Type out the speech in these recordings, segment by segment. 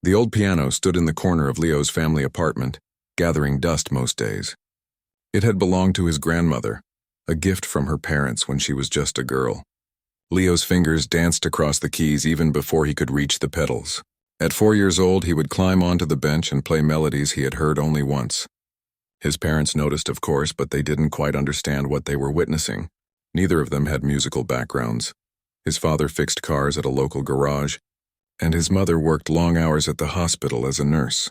The old piano stood in the corner of Leo's family apartment, gathering dust most days. It had belonged to his grandmother, a gift from her parents when she was just a girl. Leo's fingers danced across the keys even before he could reach the pedals. At 4 years old, he would climb onto the bench and play melodies he had heard only once. His parents noticed, of course, but they didn't quite understand what they were witnessing. Neither of them had musical backgrounds. His father fixed cars at a local garage, and his mother worked long hours at the hospital as a nurse.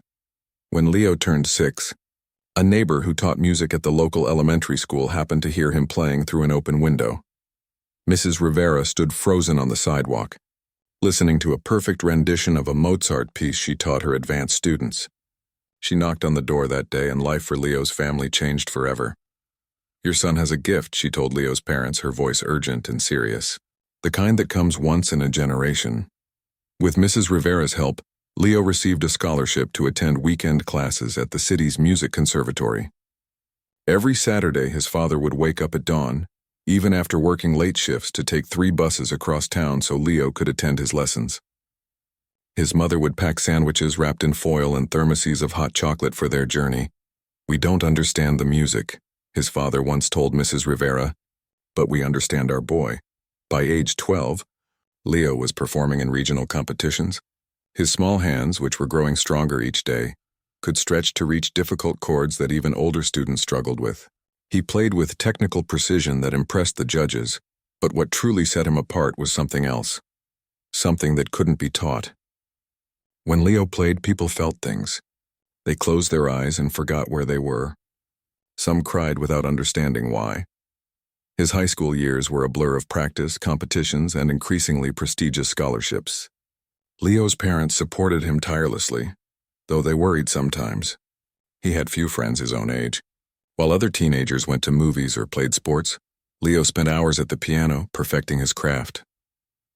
When Leo turned 6, a neighbor who taught music at the local elementary school happened to hear him playing through an open window. Mrs. Rivera stood frozen on the sidewalk, listening to a perfect rendition of a Mozart piece she taught her advanced students. She knocked on the door that day, and life for Leo's family changed forever. "Your son has a gift," she told Leo's parents, her voice urgent and serious. "The kind that comes once in a generation." With Mrs. Rivera's help, Leo received a scholarship to attend weekend classes at the city's music conservatory. Every Saturday, his father would wake up at dawn, even after working late shifts, to take 3 buses across town so Leo could attend his lessons. His mother would pack sandwiches wrapped in foil and thermoses of hot chocolate for their journey. "We don't understand the music," his father once told Mrs. Rivera, "but we understand our boy." By age 12, Leo was performing in regional competitions. His small hands, which were growing stronger each day, could stretch to reach difficult chords that even older students struggled with. He played with technical precision that impressed the judges, but what truly set him apart was something else. Something that couldn't be taught. When Leo played, people felt things. They closed their eyes and forgot where they were. Some cried without understanding why. His high school years were a blur of practice, competitions, and increasingly prestigious scholarships. Leo's parents supported him tirelessly, though they worried sometimes. He had few friends his own age. While other teenagers went to movies or played sports, Leo spent hours at the piano, perfecting his craft.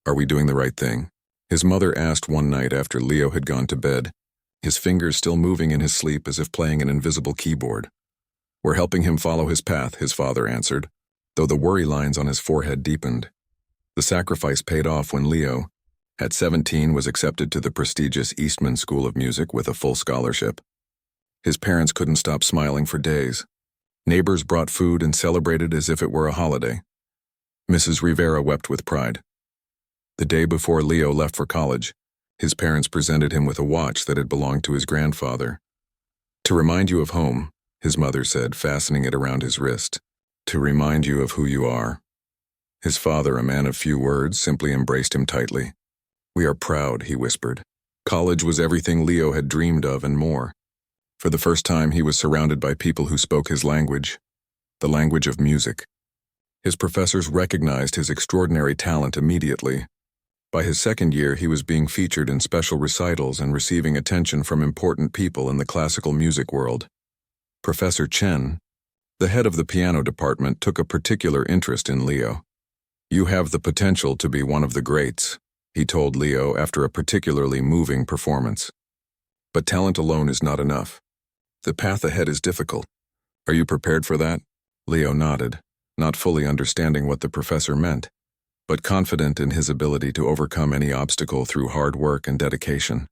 "Are we doing the right thing?" his mother asked one night after Leo had gone to bed, his fingers still moving in his sleep as if playing an invisible keyboard. "We're helping him follow his path," his father answered, though the worry lines on his forehead deepened. The sacrifice paid off when Leo, at 17, was accepted to the prestigious Eastman School of Music with a full scholarship. His parents couldn't stop smiling for days. Neighbors brought food and celebrated as if it were a holiday. Mrs. Rivera wept with pride. The day before Leo left for college, his parents presented him with a watch that had belonged to his grandfather. "To remind you of home," his mother said, fastening it around his wrist. "To remind you of who you are." His father, a man of few words, simply embraced him tightly. "We are proud," he whispered. College was everything Leo had dreamed of and more. For the first time, he was surrounded by people who spoke his language, the language of music. His professors recognized his extraordinary talent immediately. By his second year, he was being featured in special recitals and receiving attention from important people in the classical music world. Professor Chen, the head of the piano department, took a particular interest in Leo. "You have the potential to be one of the greats," he told Leo after a particularly moving performance. "But talent alone is not enough. The path ahead is difficult. Are you prepared for that?" Leo nodded, not fully understanding what the professor meant, but confident in his ability to overcome any obstacle through hard work and dedication.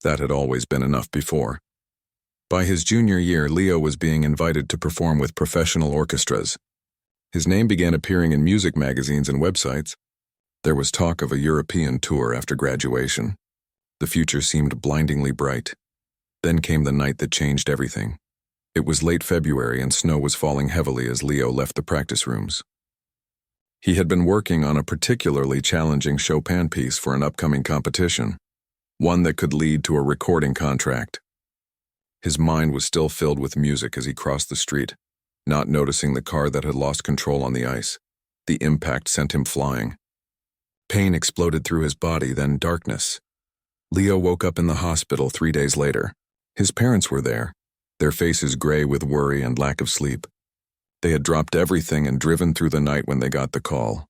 That had always been enough before. By his junior year, Leo was being invited to perform with professional orchestras. His name began appearing in music magazines and websites. There was talk of a European tour after graduation. The future seemed blindingly bright. Then came the night that changed everything. It was late February and snow was falling heavily as Leo left the practice rooms. He had been working on a particularly challenging Chopin piece for an upcoming competition, one that could lead to a recording contract. His mind was still filled with music as he crossed the street, not noticing the car that had lost control on the ice. The impact sent him flying. Pain exploded through his body, then darkness. Leo woke up in the hospital 3 days later. His parents were there, their faces gray with worry and lack of sleep. They had dropped everything and driven through the night when they got the call.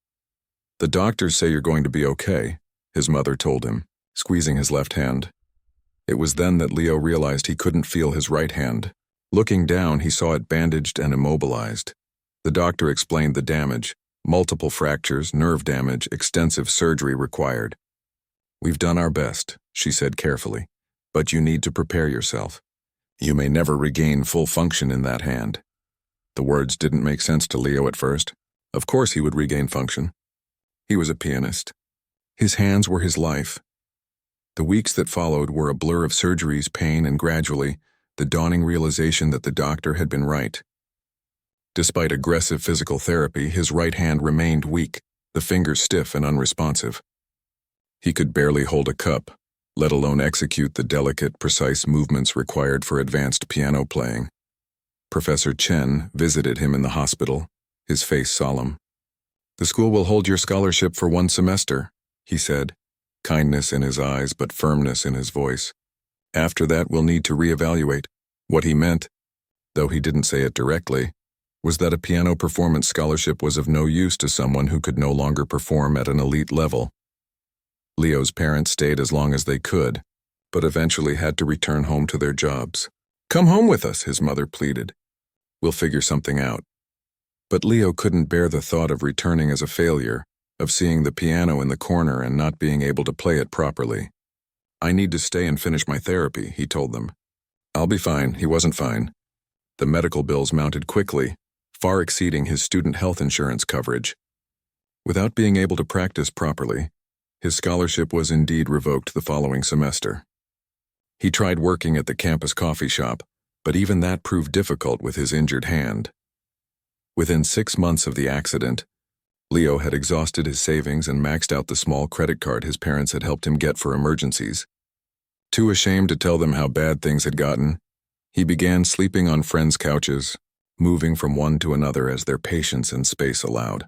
"The doctors say you're going to be okay," his mother told him, squeezing his left hand. It was then that Leo realized he couldn't feel his right hand. Looking down, he saw it bandaged and immobilized. The doctor explained the damage: multiple fractures, nerve damage, extensive surgery required. "We've done our best," she said carefully, "but you need to prepare yourself. You may never regain full function in that hand." The words didn't make sense to Leo at first. Of course he would regain function. He was a pianist. His hands were his life. The weeks that followed were a blur of surgeries, pain, and gradually, the dawning realization that the doctor had been right. Despite aggressive physical therapy, his right hand remained weak, the fingers stiff and unresponsive. He could barely hold a cup, let alone execute the delicate, precise movements required for advanced piano playing. Professor Chen visited him in the hospital, his face solemn. "The school will hold your scholarship for 1 semester," he said, kindness in his eyes but firmness in his voice. "After that, we'll need to reevaluate." What he meant, though he didn't say it directly, was that a piano performance scholarship was of no use to someone who could no longer perform at an elite level. Leo's parents stayed as long as they could, but eventually had to return home to their jobs. "Come home with us," his mother pleaded. "We'll figure something out." But Leo couldn't bear the thought of returning as a failure, of seeing the piano in the corner and not being able to play it properly. "I need to stay and finish my therapy," he told them. "I'll be fine." He wasn't fine. The medical bills mounted quickly, far exceeding his student health insurance coverage. Without being able to practice properly, his scholarship was indeed revoked the following semester. He tried working at the campus coffee shop, but even that proved difficult with his injured hand. Within 6 months of the accident, Leo had exhausted his savings and maxed out the small credit card his parents had helped him get for emergencies. Too ashamed to tell them how bad things had gotten, he began sleeping on friends' couches, moving from one to another as their patience and space allowed.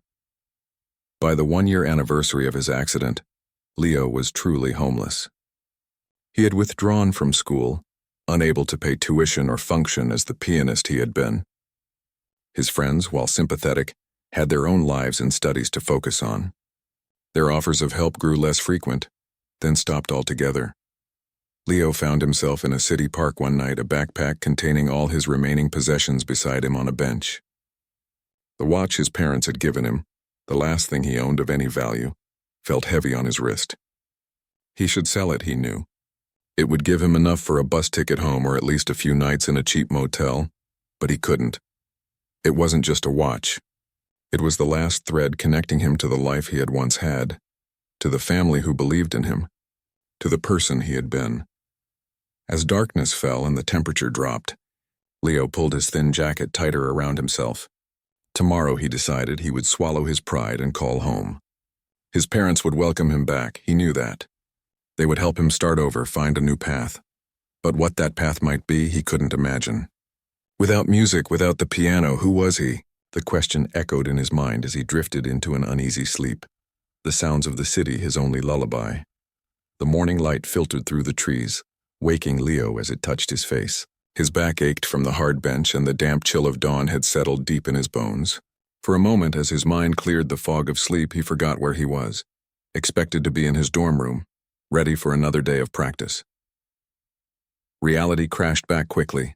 By the 1-year anniversary of his accident, Leo was truly homeless. He had withdrawn from school, unable to pay tuition or function as the pianist he had been. His friends, while sympathetic, had their own lives and studies to focus on. Their offers of help grew less frequent, then stopped altogether. Leo found himself in a city park one night, a backpack containing all his remaining possessions beside him on a bench. The watch his parents had given him, the last thing he owned of any value, felt heavy on his wrist. He should sell it, he knew. It would give him enough for a bus ticket home or at least a few nights in a cheap motel, but he couldn't. It wasn't just a watch. It was the last thread connecting him to the life he had once had, to the family who believed in him, to the person he had been. As darkness fell and the temperature dropped, Leo pulled his thin jacket tighter around himself. Tomorrow, he decided, he would swallow his pride and call home. His parents would welcome him back, he knew that. They would help him start over, find a new path. But what that path might be, he couldn't imagine. Without music, without the piano, who was he? The question echoed in his mind as he drifted into an uneasy sleep. The sounds of the city, his only lullaby. The morning light filtered through the trees, waking Leo as it touched his face. His back ached from the hard bench and the damp chill of dawn had settled deep in his bones. For a moment, as his mind cleared the fog of sleep, he forgot where he was. Expected to be in his dorm room, ready for another day of practice. Reality crashed back quickly.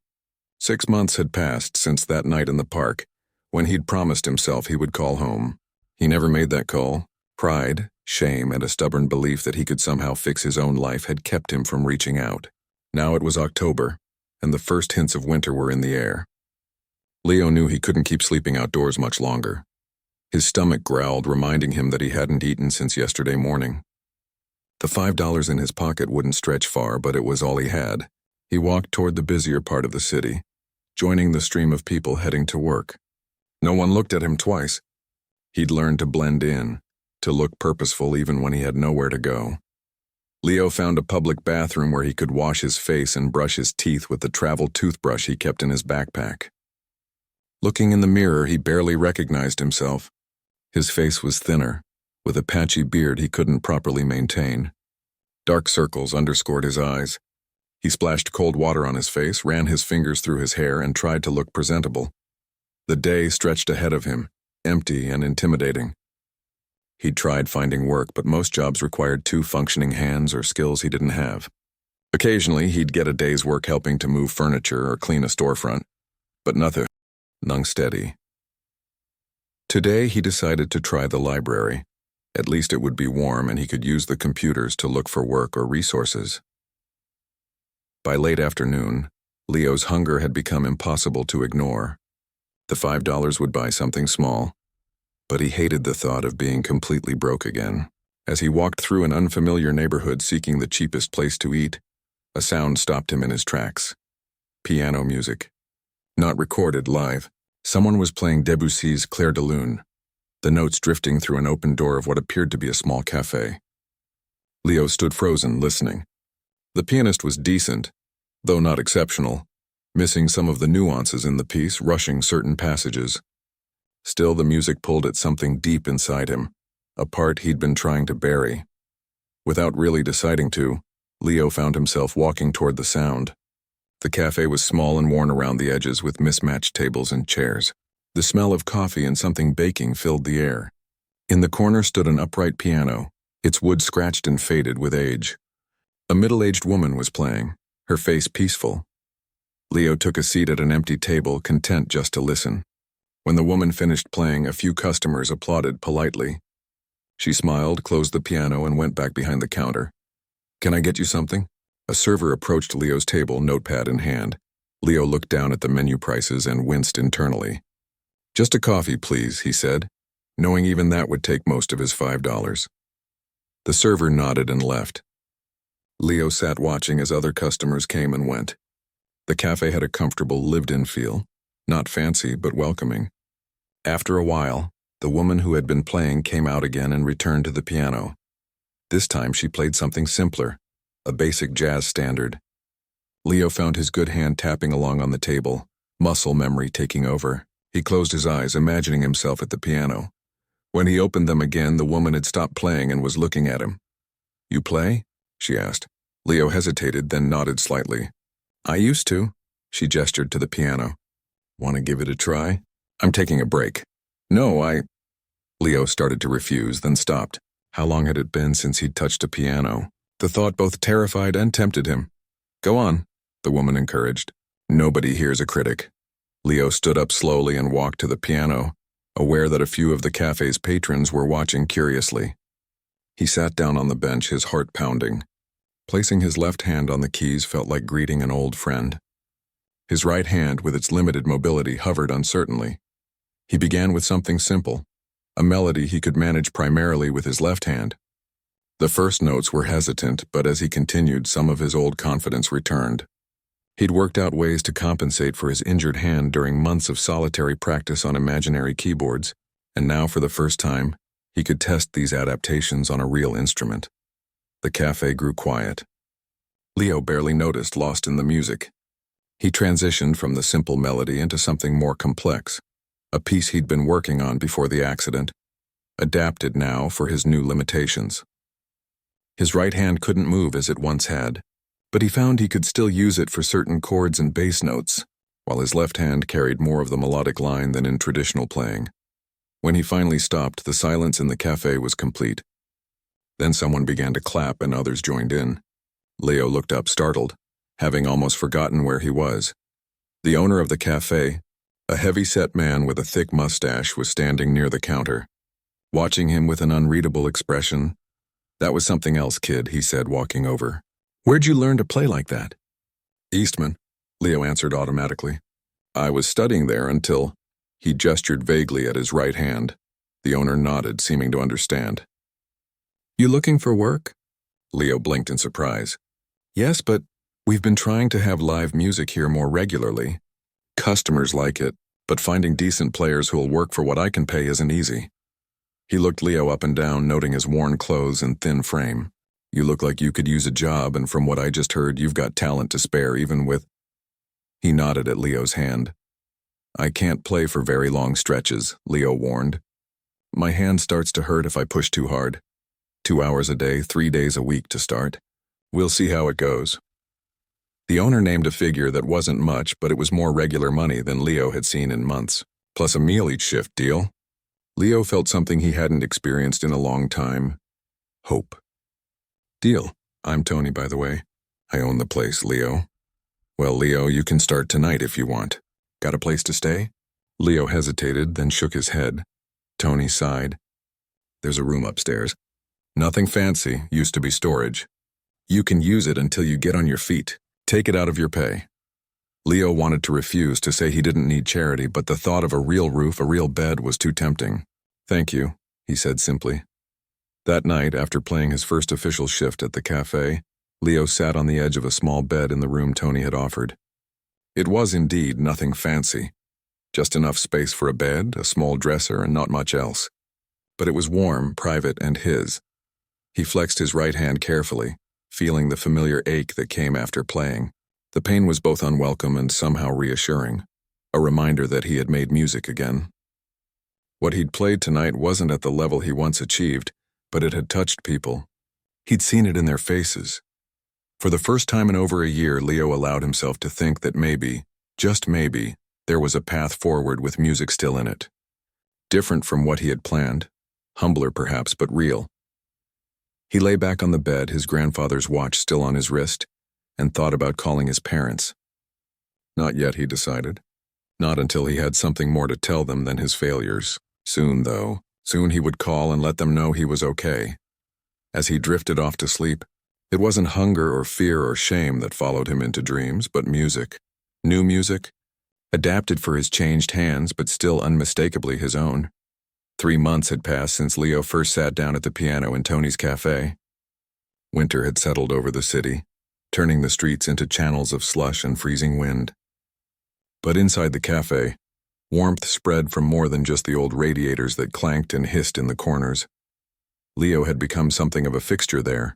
6 months had passed since that night in the park, when he'd promised himself he would call home. He never made that call. Pride, shame, and a stubborn belief that he could somehow fix his own life had kept him from reaching out. Now it was October, and the first hints of winter were in the air. Leo knew he couldn't keep sleeping outdoors much longer. His stomach growled, reminding him that he hadn't eaten since yesterday morning. The $5 in his pocket wouldn't stretch far, but it was all he had. He walked toward the busier part of the city, joining the stream of people heading to work. No one looked at him twice. He'd learned to blend in, to look purposeful even when he had nowhere to go. Leo found a public bathroom where he could wash his face and brush his teeth with the travel toothbrush he kept in his backpack. Looking in the mirror, he barely recognized himself. His face was thinner, with a patchy beard he couldn't properly maintain. Dark circles underscored his eyes. He splashed cold water on his face, ran his fingers through his hair, and tried to look presentable. The day stretched ahead of him, empty and intimidating. He'd tried finding work, but most jobs required 2 functioning hands or skills he didn't have. Occasionally, he'd get a day's work helping to move furniture or clean a storefront, but nothing steady. Today, he decided to try the library. At least it would be warm and he could use the computers to look for work or resources. By late afternoon, Leo's hunger had become impossible to ignore. The $5 would buy something small, but he hated the thought of being completely broke again. As he walked through an unfamiliar neighborhood seeking the cheapest place to eat, a sound stopped him in his tracks. Piano music. Not recorded live. Someone was playing Debussy's Clair de Lune, the notes drifting through an open door of what appeared to be a small cafe. Leo stood frozen, listening. The pianist was decent, though not exceptional, missing some of the nuances in the piece, rushing certain passages. Still, the music pulled at something deep inside him, a part he'd been trying to bury. Without really deciding to, Leo found himself walking toward the sound. The cafe was small and worn around the edges with mismatched tables and chairs. The smell of coffee and something baking filled the air. In the corner stood an upright piano, its wood scratched and faded with age. A middle-aged woman was playing, her face peaceful. Leo took a seat at an empty table, content just to listen. When the woman finished playing, a few customers applauded politely. She smiled, closed the piano, and went back behind the counter. "Can I get you something?" A server approached Leo's table, notepad in hand. Leo looked down at the menu prices and winced internally. "Just a coffee, please," he said, knowing even that would take most of his $5. The server nodded and left. Leo sat watching as other customers came and went. The cafe had a comfortable, lived-in feel, not fancy but welcoming. After a while, the woman who had been playing came out again and returned to the piano. This time she played something simpler, a basic jazz standard. Leo found his good hand tapping along on the table, muscle memory taking over. He closed his eyes, imagining himself at the piano. When he opened them again, the woman had stopped playing and was looking at him. "You play?" she asked. Leo hesitated, then nodded slightly. "I used to." She gestured to the piano. "Want to give it a try?" "I'm taking a break." "No, Leo started to refuse, then stopped. How long had it been since he'd touched a piano? The thought both terrified and tempted him. "Go on," the woman encouraged. "Nobody here's a critic." Leo stood up slowly and walked to the piano, aware that a few of the cafe's patrons were watching curiously. He sat down on the bench, his heart pounding. Placing his left hand on the keys felt like greeting an old friend. His right hand, with its limited mobility, hovered uncertainly. He began with something simple, a melody he could manage primarily with his left hand. The first notes were hesitant, but as he continued, some of his old confidence returned. He'd worked out ways to compensate for his injured hand during months of solitary practice on imaginary keyboards, and now for the first time, he could test these adaptations on a real instrument. The cafe grew quiet. Leo barely noticed, lost in the music. He transitioned from the simple melody into something more complex, a piece he'd been working on before the accident, adapted now for his new limitations. His right hand couldn't move as it once had, but he found he could still use it for certain chords and bass notes, while his left hand carried more of the melodic line than in traditional playing. When he finally stopped, the silence in the cafe was complete. Then someone began to clap and others joined in. Leo looked up, startled, having almost forgotten where he was. The owner of the cafe, a heavy-set man with a thick mustache, was standing near the counter, watching him with an unreadable expression. "That was something else, kid," he said, walking over. "Where'd you learn to play like that?" "Eastman," Leo answered automatically. "I was studying there until—" He gestured vaguely at his right hand. The owner nodded, seeming to understand. "You looking for work?" Leo blinked in surprise. "Yes, but we've been trying to have live music here more regularly. Customers like it, but finding decent players who'll work for what I can pay isn't easy." He looked Leo up and down, noting his worn clothes and thin frame. "You look like you could use a job, and from what I just heard, you've got talent to spare, even with—" He nodded at Leo's hand. "I can't play for very long stretches," Leo warned. "My hand starts to hurt if I push too hard. 2 hours a day, 3 days a week to start. We'll see how it goes." The owner named a figure that wasn't much, but it was more regular money than Leo had seen in months, plus a meal each shift deal. Leo felt something he hadn't experienced in a long time. Hope. "Deal. I'm Tony, by the way. I own the place, Leo." "Well, Leo, you can start tonight if you want. Got a place to stay?" Leo hesitated, then shook his head. Tony sighed. There's a room upstairs. Nothing fancy, used to be storage. You can use it until you get on your feet. Take it out of your pay. Leo wanted to refuse, to say he didn't need charity, but the thought of a real roof, a real bed, was too tempting. Thank you, he said simply. That night, after playing his first official shift at the cafe, Leo sat on the edge of a small bed in the room Tony had offered. It was indeed nothing fancy. Just enough space for a bed, a small dresser, and not much else. But it was warm, private, and his. He flexed his right hand carefully, feeling the familiar ache that came after playing. The pain was both unwelcome and somehow reassuring, a reminder that he had made music again. What he'd played tonight wasn't at the level he once achieved, but it had touched people. He'd seen it in their faces. For the first time in over a year, Leo allowed himself to think that maybe, just maybe, there was a path forward with music still in it. Different from what he had planned, humbler perhaps, but real. He lay back on the bed, his grandfather's watch still on his wrist, and thought about calling his parents. Not yet, he decided. Not until he had something more to tell them than his failures. Soon, though, soon he would call and let them know he was okay. As he drifted off to sleep, it wasn't hunger or fear or shame that followed him into dreams, but music. New music, adapted for his changed hands, but still unmistakably his own. 3 months had passed since Leo first sat down at the piano in Tony's cafe. Winter had settled over the city, turning the streets into channels of slush and freezing wind. But inside the cafe, warmth spread from more than just the old radiators that clanked and hissed in the corners. Leo had become something of a fixture there.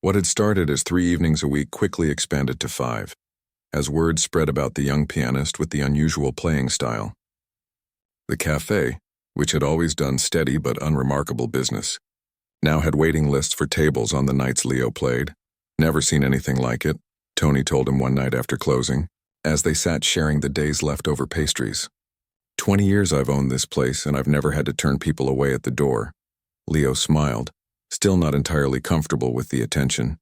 What had started as 3 evenings a week quickly expanded to 5, as word spread about the young pianist with the unusual playing style. The cafe, which had always done steady but unremarkable business, now had waiting lists for tables on the nights Leo played. Never seen anything like it, Tony told him one night after closing, as they sat sharing the day's leftover pastries. 20 years I've owned this place, and I've never had to turn people away at the door. Leo smiled, still not entirely comfortable with the attention.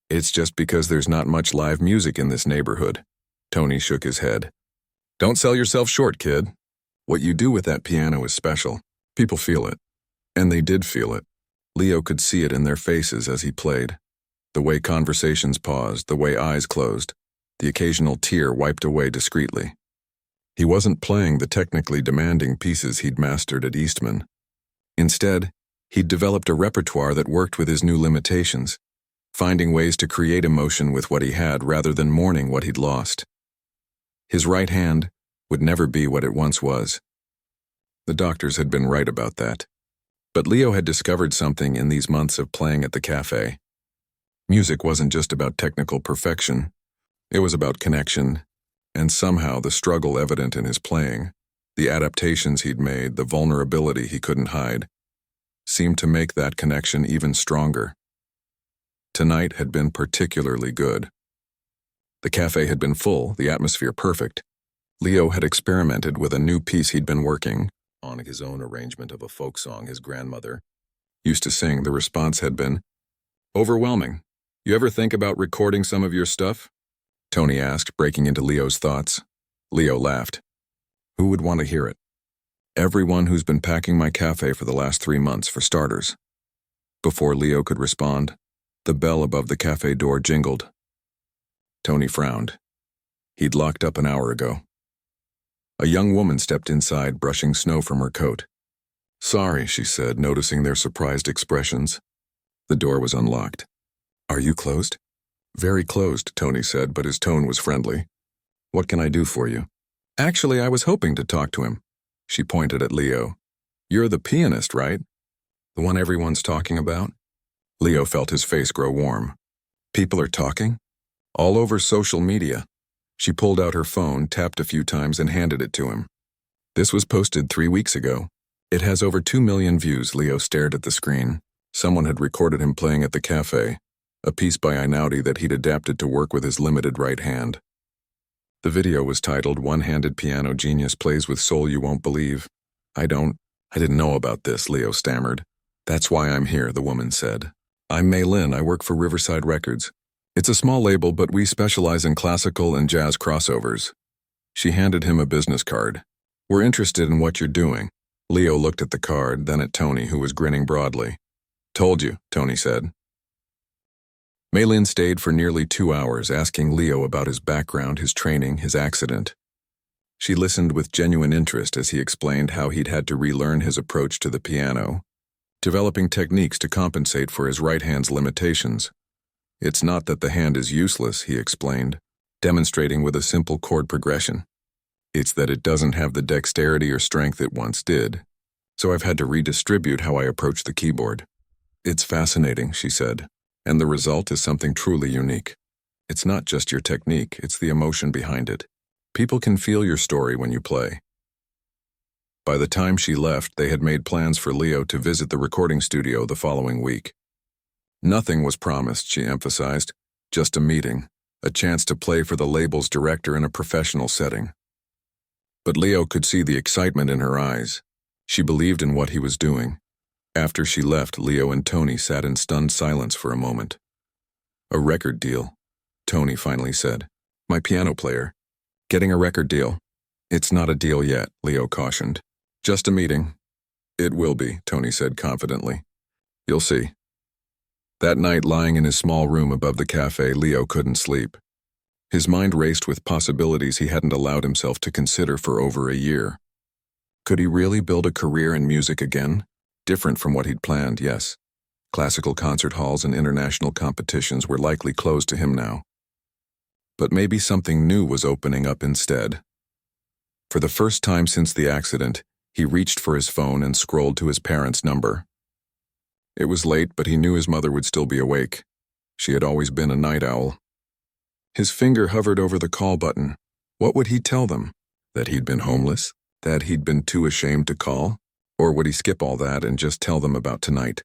It's just because there's not much live music in this neighborhood. Tony shook his head. Don't sell yourself short, kid. What you do with that piano is special. People feel it. And they did feel it. Leo could see it in their faces as he played. The way conversations paused, the way eyes closed, the occasional tear wiped away discreetly. He wasn't playing the technically demanding pieces he'd mastered at Eastman. Instead, he'd developed a repertoire that worked with his new limitations, finding ways to create emotion with what he had rather than mourning what he'd lost. His right hand would never be what it once was. The doctors had been right about that. But Leo had discovered something in these months of playing at the cafe. Music wasn't just about technical perfection. It was about connection, and somehow the struggle evident in his playing, the adaptations he'd made, the vulnerability he couldn't hide, seemed to make that connection even stronger. Tonight had been particularly good. The cafe had been full, the atmosphere perfect. Leo had experimented with a new piece he'd been working on, his own arrangement of a folk song his grandmother used to sing. The response had been overwhelming. You ever think about recording some of your stuff? Tony asked, breaking into Leo's thoughts. Leo laughed. Who would want to hear it? Everyone who's been packing my cafe for the last 3 months, for starters. Before Leo could respond, the bell above the cafe door jingled. Tony frowned. He'd locked up an hour ago. A young woman stepped inside, brushing snow from her coat. Sorry, she said, noticing their surprised expressions. The door was unlocked. Are you closed? Very closed, Tony said, but his tone was friendly. What can I do for you? Actually, I was hoping to talk to him. She pointed at Leo. You're the pianist, right? The one everyone's talking about? Leo felt his face grow warm. People are talking? All over social media. She pulled out her phone, tapped a few times, and handed it to him. This was posted 3 weeks ago. It has over 2 million views. Leo stared at the screen. Someone had recorded him playing at the cafe, a piece by Einaudi that he'd adapted to work with his limited right hand. The video was titled One-Handed Piano Genius Plays with Soul You Won't Believe. I didn't know about this, Leo stammered. That's why I'm here, the woman said. I'm Mei Lin. I work for Riverside Records. It's a small label, but we specialize in classical and jazz crossovers. She handed him a business card. We're interested in what you're doing. Leo looked at the card, then at Tony, who was grinning broadly. "Told you," Tony said. Maylin stayed for nearly 2 hours, asking Leo about his background, his training, his accident. She listened with genuine interest as he explained how he'd had to relearn his approach to the piano, developing techniques to compensate for his right hand's limitations. "It's not that the hand is useless," he explained, demonstrating with a simple chord progression. "It's that it doesn't have the dexterity or strength it once did. So I've had to redistribute how I approach the keyboard." "It's fascinating," she said, "and the result is something truly unique. It's not just your technique, it's the emotion behind it. People can feel your story when you play." By the time she left, they had made plans for Leo to visit the recording studio the following week. Nothing was promised, she emphasized, just a meeting, a chance to play for the label's director in a professional setting. But Leo could see the excitement in her eyes. She believed in what he was doing. After she left, Leo and Tony sat in stunned silence for a moment. "A record deal," Tony finally said. "My piano player. Getting a record deal." "It's not a deal yet," Leo cautioned. "Just a meeting." "It will be," Tony said confidently. "You'll see." That night, lying in his small room above the cafe, Leo couldn't sleep. His mind raced with possibilities he hadn't allowed himself to consider for over a year. Could he really build a career in music again? Different from what he'd planned, yes. Classical concert halls and international competitions were likely closed to him now. But maybe something new was opening up instead. For the first time since the accident, he reached for his phone and scrolled to his parents' number. It was late, but he knew his mother would still be awake. She had always been a night owl. His finger hovered over the call button. What would he tell them? That he'd been homeless? That he'd been too ashamed to call? Or would he skip all that and just tell them about tonight?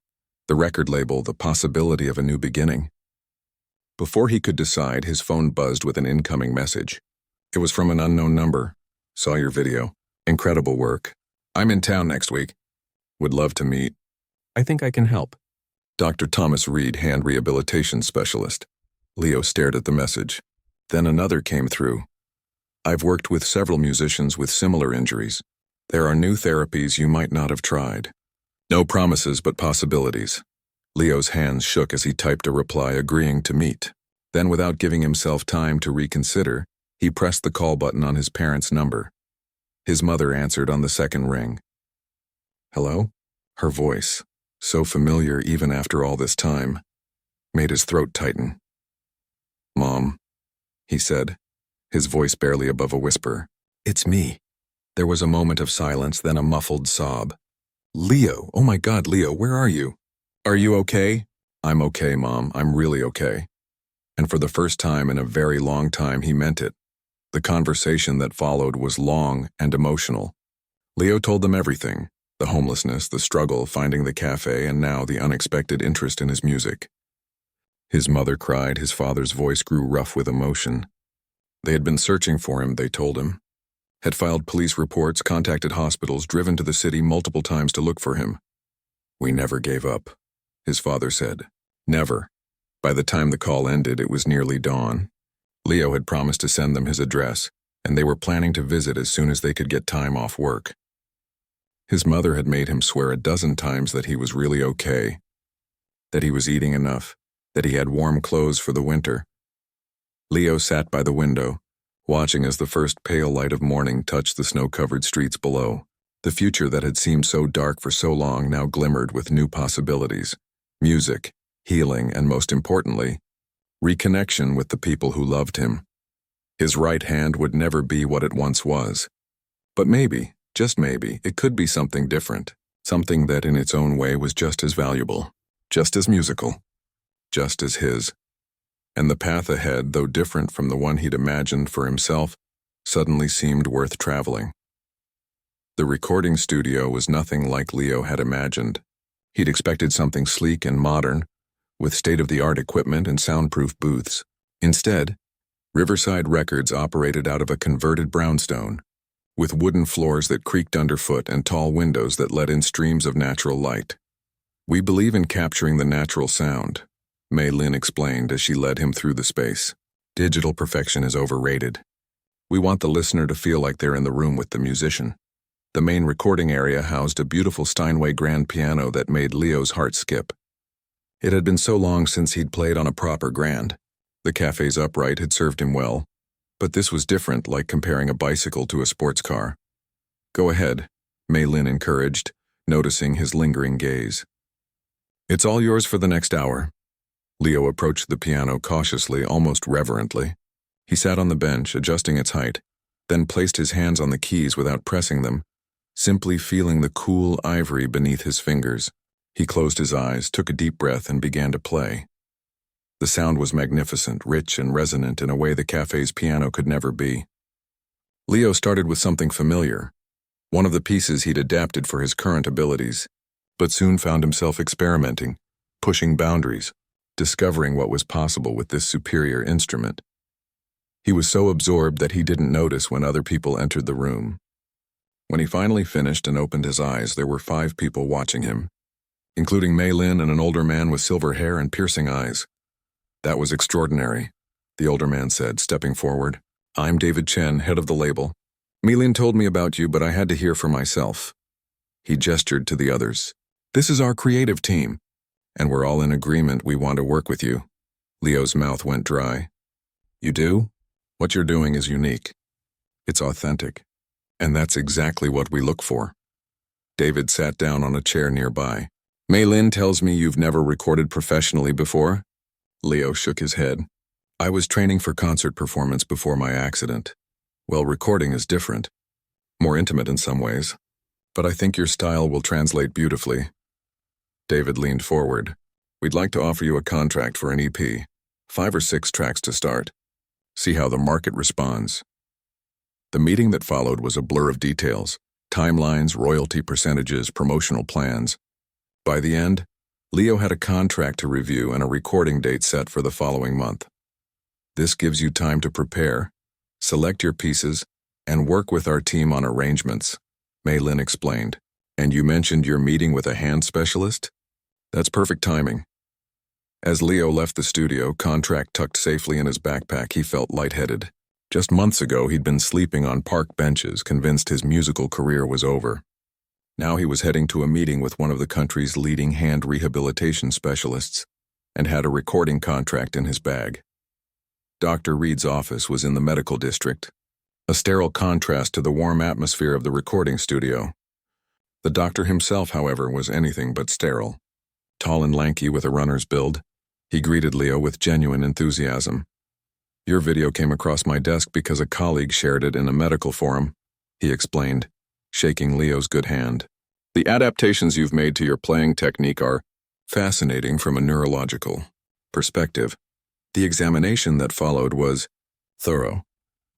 The record label, the possibility of a new beginning. Before he could decide, his phone buzzed with an incoming message. It was from an unknown number. "Saw your video. Incredible work. I'm in town next week. Would love to meet. I think I can help. Dr. Thomas Reed, hand rehabilitation specialist." Leo stared at the message. Then another came through. "I've worked with several musicians with similar injuries. There are new therapies you might not have tried. No promises, but possibilities." Leo's hands shook as he typed a reply agreeing to meet. Then, without giving himself time to reconsider, he pressed the call button on his parents' number. His mother answered on the second ring. "Hello?" Her voice, so familiar even after all this time, made his throat tighten. "Mom," he said, his voice barely above a whisper. "It's me." There was a moment of silence, then a muffled sob. "Leo, oh my God, Leo, where are you? Are you okay?" "I'm okay, Mom, I'm really okay." And for the first time in a very long time, he meant it. The conversation that followed was long and emotional. Leo told them everything. The homelessness, the struggle, finding the cafe, and now the unexpected interest in his music. His mother cried, his father's voice grew rough with emotion. They had been searching for him, they told him. Had filed police reports, contacted hospitals, driven to the city multiple times to look for him. "We never gave up," his father said. Never. By the time the call ended, it was nearly dawn. Leo had promised to send them his address, and they were planning to visit as soon as they could get time off work. His mother had made him swear a dozen times that he was really okay, that he was eating enough, that he had warm clothes for the winter. Leo sat by the window, watching as the first pale light of morning touched the snow-covered streets below. The future that had seemed so dark for so long now glimmered with new possibilities. Music, healing, and most importantly, reconnection with the people who loved him. His right hand would never be what it once was. But maybe, just maybe, it could be something different, something that in its own way was just as valuable, just as musical, just as his. And the path ahead, though different from the one he'd imagined for himself, suddenly seemed worth traveling. The recording studio was nothing like Leo had imagined. He'd expected something sleek and modern, with state-of-the-art equipment and soundproof booths. Instead, Riverside Records operated out of a converted brownstone, with wooden floors that creaked underfoot and tall windows that let in streams of natural light. "We believe in capturing the natural sound," Mei Lin explained as she led him through the space. "Digital perfection is overrated. We want the listener to feel like they're in the room with the musician." The main recording area housed a beautiful Steinway grand piano that made Leo's heart skip. It had been so long since he'd played on a proper grand. The cafe's upright had served him well, but this was different, like comparing a bicycle to a sports car. "Go ahead," Mei Lin encouraged, noticing his lingering gaze. "It's all yours for the next hour." Leo approached the piano cautiously, almost reverently. He sat on the bench, adjusting its height, then placed his hands on the keys without pressing them, simply feeling the cool ivory beneath his fingers. He closed his eyes, took a deep breath, and began to play. The sound was magnificent, rich and resonant in a way the cafe's piano could never be. Leo started with something familiar, one of the pieces he'd adapted for his current abilities, but soon found himself experimenting, pushing boundaries, discovering what was possible with this superior instrument. He was so absorbed that he didn't notice when other people entered the room. When he finally finished and opened his eyes, there were 5 people watching him, including Mei Lin and an older man with silver hair and piercing eyes. "That was extraordinary," the older man said, stepping forward. "I'm David Chen, head of the label. Mei Lin told me about you, but I had to hear for myself." He gestured to the others. "This is our creative team, and we're all in agreement we want to work with you." Leo's mouth went dry. "You do? What you're doing is unique. It's authentic. And that's exactly what we look for." David sat down on a chair nearby. "Mei Lin tells me you've never recorded professionally before?" Leo shook his head. "I was training for concert performance before my accident. Well, recording is different, more intimate in some ways, but I think your style will translate beautifully." David leaned forward. "We'd like to offer you a contract for an EP, 5 or 6 tracks to start. See how the market responds." The meeting that followed was a blur of details, timelines, royalty percentages, promotional plans. By the end, Leo had a contract to review and a recording date set for the following month. "This gives you time to prepare, select your pieces, and work with our team on arrangements," Mei Lin explained. "And you mentioned you're meeting with a hand specialist? That's perfect timing." As Leo left the studio, contract tucked safely in his backpack, he felt lightheaded. Just months ago, he'd been sleeping on park benches, convinced his musical career was over. Now he was heading to a meeting with one of the country's leading hand rehabilitation specialists, and had a recording contract in his bag. Dr. Reed's office was in the medical district, a sterile contrast to the warm atmosphere of the recording studio. The doctor himself, however, was anything but sterile. Tall and lanky with a runner's build, he greeted Leo with genuine enthusiasm. "Your video came across my desk because a colleague shared it in a medical forum," he explained, shaking Leo's good hand. "The adaptations you've made to your playing technique are fascinating from a neurological perspective." The examination that followed was thorough.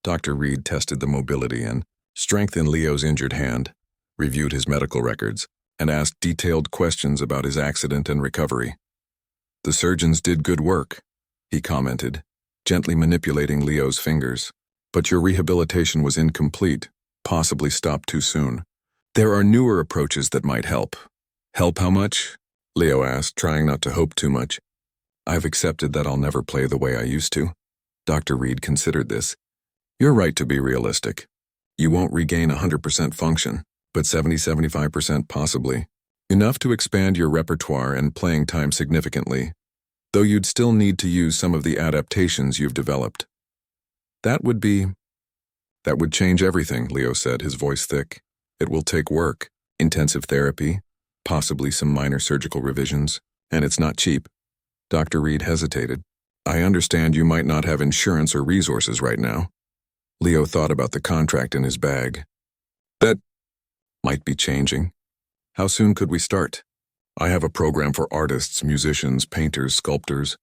Dr. Reed tested the mobility and strength in Leo's injured hand, reviewed his medical records, and asked detailed questions about his accident and recovery. "The surgeons did good work," he commented, gently manipulating Leo's fingers. "But your rehabilitation was incomplete, possibly stopped too soon. There are newer approaches that might help." "Help how much?" Leo asked, trying not to hope too much. "I've accepted that I'll never play the way I used to." Dr. Reed considered this. "You're right to be realistic. You won't regain 100% function, but 70–75% possibly. Enough to expand your repertoire and playing time significantly, though you'd still need to use some of the adaptations you've developed." That would change everything," Leo said, his voice thick. "It will take work, intensive therapy, possibly some minor surgical revisions, and it's not cheap." Dr. Reed hesitated. "I understand you might not have insurance or resources right now." Leo thought about the contract in his bag. "That might be changing. How soon could we start?" "I have a program for artists, musicians, painters, sculptors.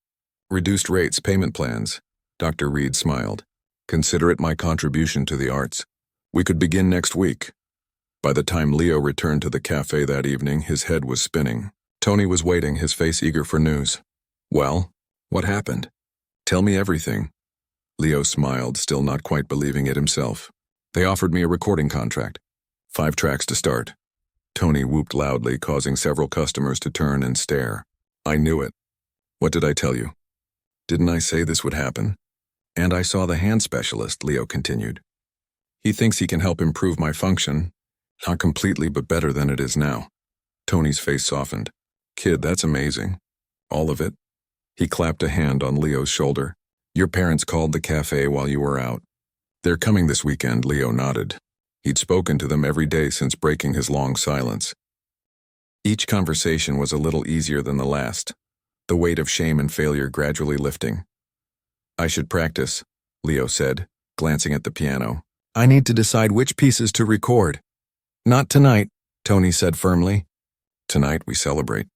Reduced rates, payment plans." Dr. Reed smiled. "Consider it my contribution to the arts. We could begin next week." By the time Leo returned to the cafe that evening, his head was spinning. Tony was waiting, his face eager for news. "Well, what happened? Tell me everything." Leo smiled, still not quite believing it himself. "They offered me a recording contract. 5 tracks to start." Tony whooped loudly, causing several customers to turn and stare. "I knew it. What did I tell you? Didn't I say this would happen?" "And I saw the hand specialist," Leo continued. "He thinks he can help improve my function. Not completely, but better than it is now. Tony's face softened. Kid, that's amazing. All of it? He clapped a hand on Leo's shoulder. Your parents called the cafe while you were out. They're coming this weekend, Leo nodded. He'd spoken to them every day since breaking his long silence. Each conversation was a little easier than the last, the weight of shame and failure gradually lifting. I should practice, Leo said, glancing at the piano. I need to decide which pieces to record. Not tonight, Tony said firmly. Tonight we celebrate.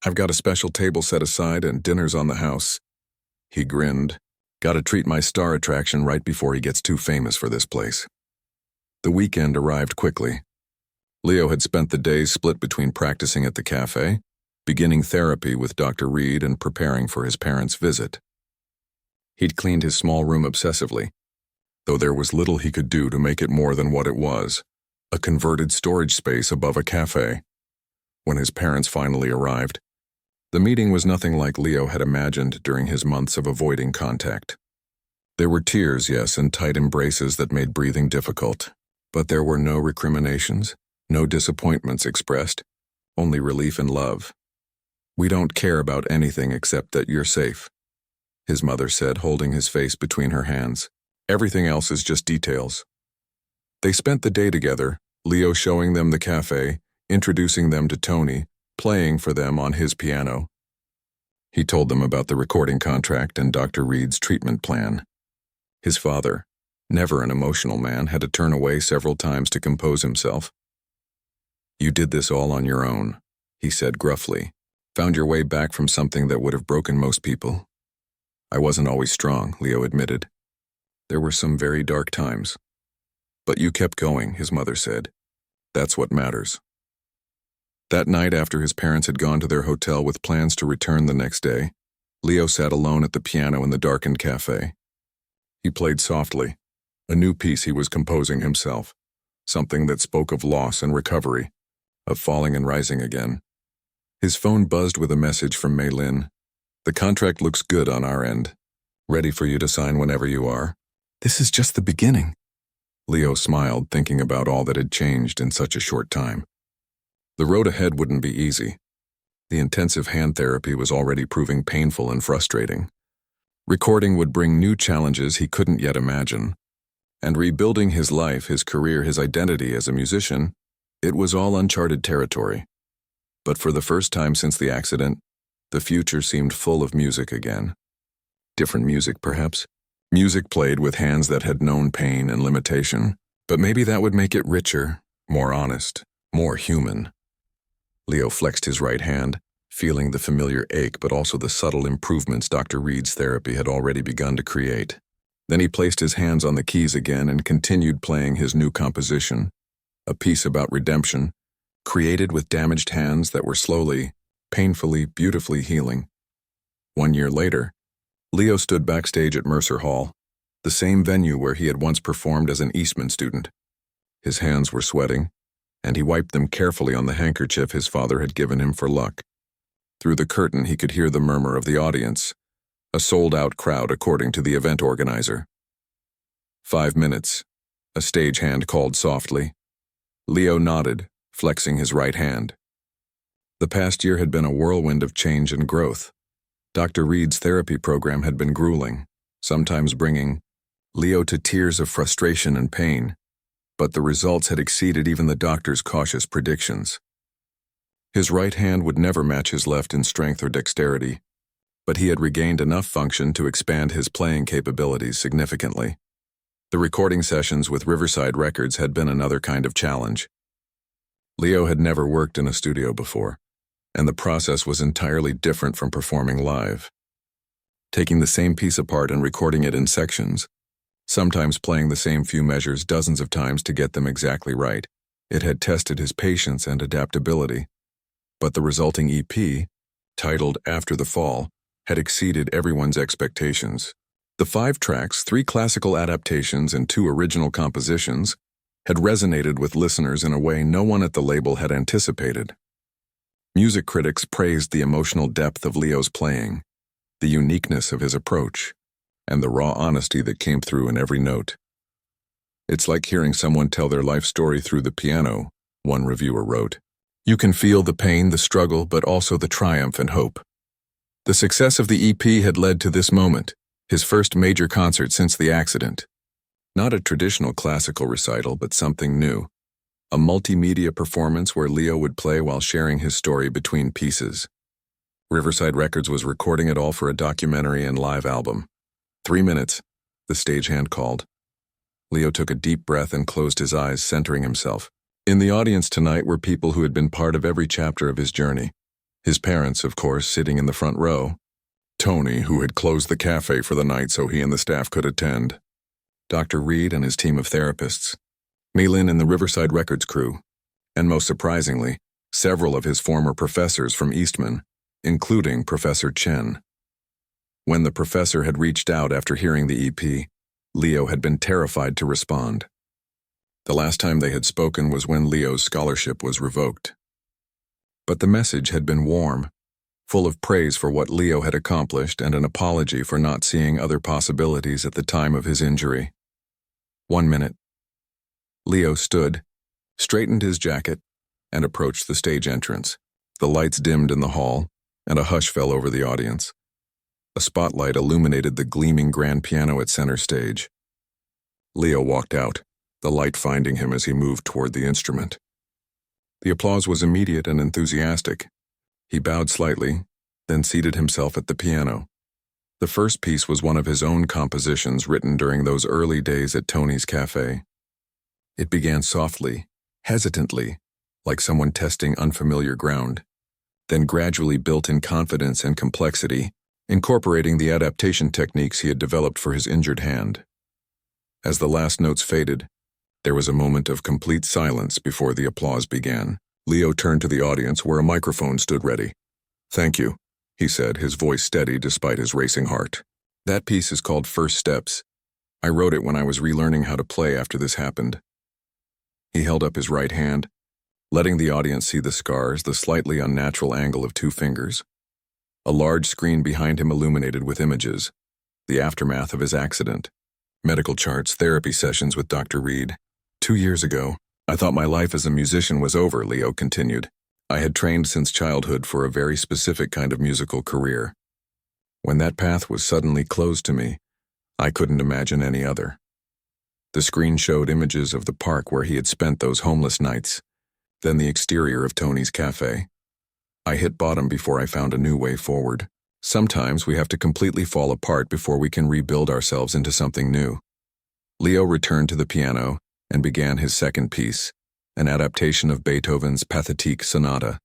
I've got a special table set aside and dinner's on the house. He grinned. Gotta treat my star attraction right before he gets too famous for this place. The weekend arrived quickly. Leo had spent the days split between practicing at the cafe, beginning therapy with Dr. Reed, and preparing for his parents' visit. He'd cleaned his small room obsessively, though there was little he could do to make it more than what it was, a converted storage space above a cafe. When his parents finally arrived, the meeting was nothing like Leo had imagined during his months of avoiding contact. There were tears, yes, and tight embraces that made breathing difficult, but there were no recriminations, no disappointments expressed, only relief and love. We don't care about anything except that you're safe, his mother said, holding his face between her hands. Everything else is just details. They spent the day together, Leo showing them the cafe, introducing them to Tony, playing for them on his piano. He told them about the recording contract and Dr. Reed's treatment plan. His father, never an emotional man, had to turn away several times to compose himself. You did this all on your own, he said gruffly. Found your way back from something that would have broken most people. I wasn't always strong, Leo admitted. There were some very dark times. But you kept going, his mother said. That's what matters. That night, after his parents had gone to their hotel with plans to return the next day, Leo sat alone at the piano in the darkened cafe. He played softly, a new piece he was composing himself, something that spoke of loss and recovery, of falling and rising again. His phone buzzed with a message from Mei Lin. The contract looks good on our end. Ready for you to sign whenever you are. This is just the beginning. Leo smiled, thinking about all that had changed in such a short time. The road ahead wouldn't be easy. The intensive hand therapy was already proving painful and frustrating. Recording would bring new challenges he couldn't yet imagine. And rebuilding his life, his career, his identity as a musician, it was all uncharted territory. But for the first time since the accident, the future seemed full of music again. Different music, perhaps. Music played with hands that had known pain and limitation, but maybe that would make it richer, more honest, more human. Leo flexed his right hand, feeling the familiar ache but also the subtle improvements Dr. Reed's therapy had already begun to create. Then he placed his hands on the keys again and continued playing his new composition, a piece about redemption, created with damaged hands that were slowly, painfully, beautifully healing. 1 year later, Leo stood backstage at Mercer Hall, the same venue where he had once performed as an Eastman student. His hands were sweating, and he wiped them carefully on the handkerchief his father had given him for luck. Through the curtain he could hear the murmur of the audience, a sold-out crowd according to the event organizer. 5 minutes, a stagehand called softly. Leo nodded, flexing his right hand. The past year had been a whirlwind of change and growth. Dr. Reed's therapy program had been grueling, sometimes bringing Leo to tears of frustration and pain, but the results had exceeded even the doctor's cautious predictions. His right hand would never match his left in strength or dexterity, but he had regained enough function to expand his playing capabilities significantly. The recording sessions with Riverside Records had been another kind of challenge. Leo had never worked in a studio before, and the process was entirely different from performing live. Taking the same piece apart and recording it in sections, sometimes playing the same few measures dozens of times to get them exactly right, it had tested his patience and adaptability. But the resulting EP, titled After the Fall, had exceeded everyone's expectations. The 5 tracks, 3 classical adaptations and 2 original compositions, had resonated with listeners in a way no one at the label had anticipated. Music critics praised the emotional depth of Leo's playing, the uniqueness of his approach, and the raw honesty that came through in every note. It's like hearing someone tell their life story through the piano, one reviewer wrote. You can feel the pain, the struggle, but also the triumph and hope. The success of the EP had led to this moment, his first major concert since the accident. Not a traditional classical recital, but something new. A multimedia performance where Leo would play while sharing his story between pieces. Riverside Records was recording it all for a documentary and live album. 3 minutes, the stagehand called. Leo took a deep breath and closed his eyes, centering himself. In the audience tonight were people who had been part of every chapter of his journey. His parents, of course, sitting in the front row. Tony, who had closed the cafe for the night so he and the staff could attend. Dr. Reed and his team of therapists. Malin and the Riverside Records crew. And most surprisingly, several of his former professors from Eastman, including Professor Chen. When the professor had reached out after hearing the EP, Leo had been terrified to respond. The last time they had spoken was when Leo's scholarship was revoked. But the message had been warm, full of praise for what Leo had accomplished and an apology for not seeing other possibilities at the time of his injury. 1 minute. Leo stood, straightened his jacket, and approached the stage entrance. The lights dimmed in the hall, and a hush fell over the audience. A spotlight illuminated the gleaming grand piano at center stage. Leo walked out, the light finding him as he moved toward the instrument. The applause was immediate and enthusiastic. He bowed slightly, then seated himself at the piano. The first piece was one of his own compositions written during those early days at Tony's Cafe. It began softly, hesitantly, like someone testing unfamiliar ground, then gradually built in confidence and complexity, incorporating the adaptation techniques he had developed for his injured hand. As the last notes faded, there was a moment of complete silence before the applause began. Leo turned to the audience where a microphone stood ready. "Thank you," he said, his voice steady despite his racing heart. "That piece is called First Steps. I wrote it when I was relearning how to play after this happened." He held up his right hand, letting the audience see the scars, the slightly unnatural angle of 2 fingers. A large screen behind him illuminated with images, the aftermath of his accident. Medical charts, therapy sessions with Dr. Reed. 2 years ago, I thought my life as a musician was over, Leo continued. I had trained since childhood for a very specific kind of musical career. When that path was suddenly closed to me, I couldn't imagine any other. The screen showed images of the park where he had spent those homeless nights, then the exterior of Tony's Cafe. I hit bottom before I found a new way forward. Sometimes we have to completely fall apart before we can rebuild ourselves into something new. Leo returned to the piano and began his second piece, an adaptation of Beethoven's Pathetique Sonata.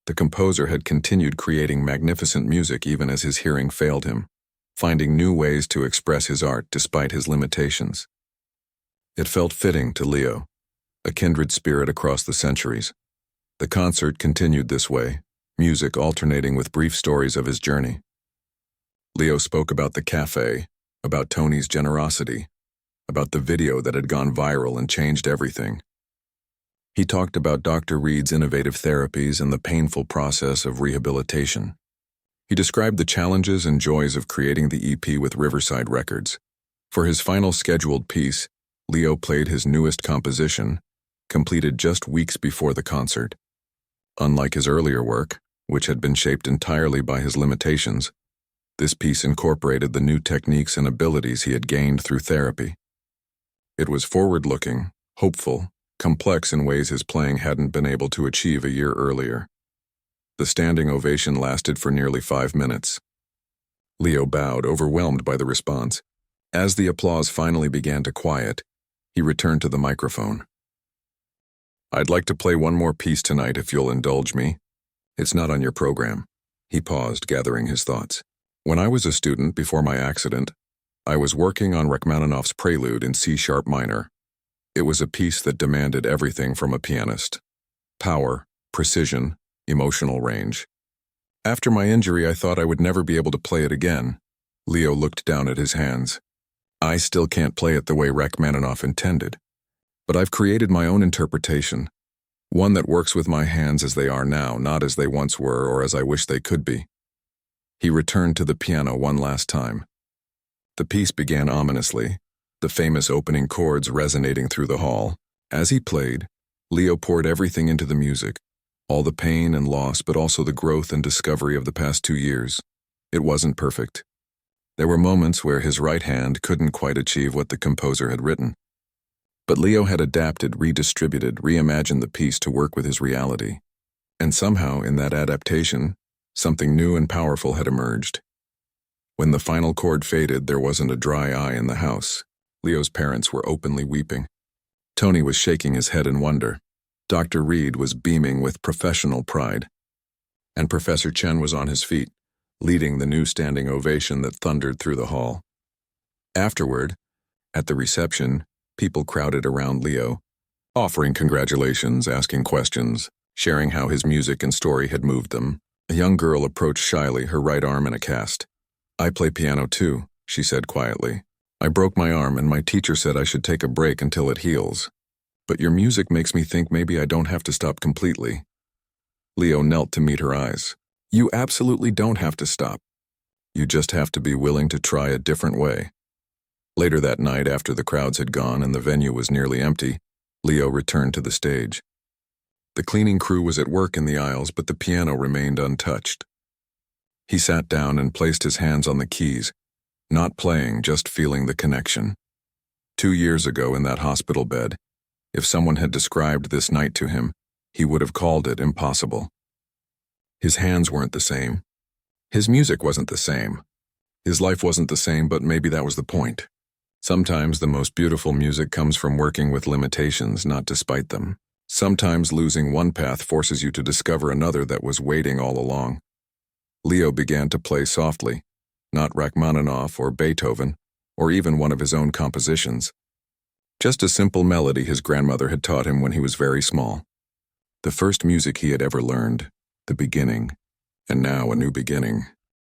The composer had continued creating magnificent music even as his hearing failed him, finding new ways to express his art despite his limitations. It felt fitting to Leo, a kindred spirit across the centuries. The concert continued this way, music alternating with brief stories of his journey. Leo spoke about the cafe, about Tony's generosity, about the video that had gone viral and changed everything. He talked about Dr. Reed's innovative therapies and the painful process of rehabilitation. He described the challenges and joys of creating the EP with Riverside Records. For his final scheduled piece, Leo played his newest composition, completed just weeks before the concert. Unlike his earlier work, which had been shaped entirely by his limitations, this piece incorporated the new techniques and abilities he had gained through therapy. It was forward-looking, hopeful, complex in ways his playing hadn't been able to achieve a year earlier. The standing ovation lasted for nearly 5 minutes. Leo bowed, overwhelmed by the response. As the applause finally began to quiet, he returned to the microphone. "I'd like to play one more piece tonight if you'll indulge me. It's not on your program." He paused, gathering his thoughts. "When I was a student before my accident, I was working on Rachmaninoff's Prelude in C-sharp minor. It was a piece that demanded everything from a pianist: power, precision, emotional range. After my injury, I thought I would never be able to play it again." Leo looked down at his hands. "I still can't play it the way Rachmaninoff intended, but I've created my own interpretation, one that works with my hands as they are now, not as they once were or as I wish they could be." He returned to the piano one last time. The piece began ominously, the famous opening chords resonating through the hall. As he played, Leo poured everything into the music, all the pain and loss, but also the growth and discovery of the past 2 years. It wasn't perfect. There were moments where his right hand couldn't quite achieve what the composer had written. But Leo had adapted, redistributed, reimagined the piece to work with his reality. And somehow, in that adaptation, something new and powerful had emerged. When the final chord faded, there wasn't a dry eye in the house. Leo's parents were openly weeping. Tony was shaking his head in wonder. Dr. Reed was beaming with professional pride. And Professor Chen was on his feet, leading the new standing ovation that thundered through the hall. Afterward, at the reception, people crowded around Leo, offering congratulations, asking questions, sharing how his music and story had moved them. A young girl approached shyly, her right arm in a cast. "I play piano too," she said quietly. "I broke my arm and my teacher said I should take a break until it heals. But your music makes me think maybe I don't have to stop completely." Leo knelt to meet her eyes. "You absolutely don't have to stop. You just have to be willing to try a different way." Later that night, after the crowds had gone and the venue was nearly empty, Leo returned to the stage. The cleaning crew was at work in the aisles, but the piano remained untouched. He sat down and placed his hands on the keys, not playing, just feeling the connection. 2 years ago in that hospital bed, if someone had described this night to him, he would have called it impossible. His hands weren't the same. His music wasn't the same. His life wasn't the same, but maybe that was the point. Sometimes the most beautiful music comes from working with limitations, not despite them. Sometimes losing one path forces you to discover another that was waiting all along. Leo began to play softly, not Rachmaninoff or Beethoven, or even one of his own compositions. Just a simple melody his grandmother had taught him when he was very small. The first music he had ever learned, the beginning, and now a new beginning.